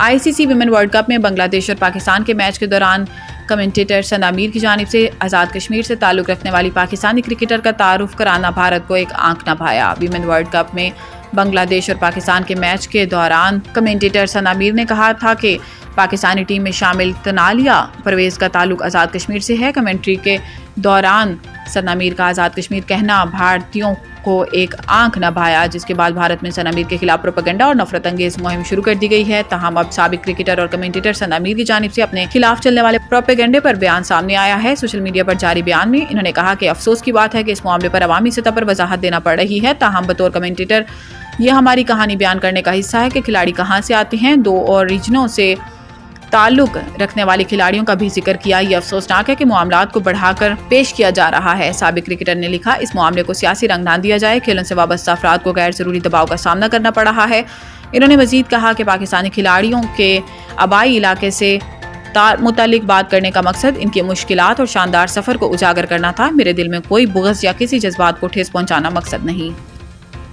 ICC women world cup میں بنگلہ دیش اور پاکستان کے میچ کے دوران کمنٹیٹر سند عامر کی جانب سے آزاد کشمیر سے تعلق رکھنے والی پاکستانی کرکٹر کا تعارف کرانا بھارت کو ایک آنکھ نہ بھایا۔ ویمن ورلڈ کپ میں بنگلہ دیش اور پاکستان کے میچ کے دوران کمنٹیٹر سند عامر نے کہا تھا کہ پاکستانی ٹیم میں شامل تنالیہ پرویز کا تعلق آزاد کشمیر سے ہے۔ کمنٹری کے دوران سند عامر کا آزاد کشمیر کہنا بھارتیوں کو ایک آنکھ نہ بھایا، جس کے بعد بھارت میں سند عامر کے خلاف پروپیگنڈا اور نفرت انگیز مہم شروع کر دی گئی ہے۔ تاہم اب سابق کرکٹر اور کمنٹیٹر سند عامر کی جانب سے اپنے خلاف چلنے والے پروپیگنڈے پر بیان سامنے آیا ہے۔ سوشل میڈیا پر جاری بیان میں انہوں نے کہا کہ افسوس کی بات ہے کہ اس معاملے پر عوامی سطح پر وضاحت دینا پڑ رہی ہے۔ تاہم بطور کمنٹیٹر یہ ہماری کہانی بیان کرنے کا حصہ ہے کہ کھلاڑی کہاں سے آتے ہیں۔ دو اور ریجنوں سے تعلق رکھنے والے کھلاڑیوں کا بھی ذکر کیا۔ یہ افسوسناک ہے کہ معاملات کو بڑھا کر پیش کیا جا رہا ہے۔ سابق کرکٹر نے لکھا، اس معاملے کو سیاسی رنگ نہ دیا جائے۔ کھیلوں سے وابستہ افراد کو غیر ضروری دباؤ کا سامنا کرنا پڑ رہا ہے۔ انہوں نے مزید کہا کہ پاکستانی کھلاڑیوں کے آبائی علاقے سے متعلق بات کرنے کا مقصد ان کی مشکلات اور شاندار سفر کو اجاگر کرنا تھا۔ میرے دل میں کوئی بغض یا کسی جذبات کو ٹھیس پہنچانا مقصد نہیں۔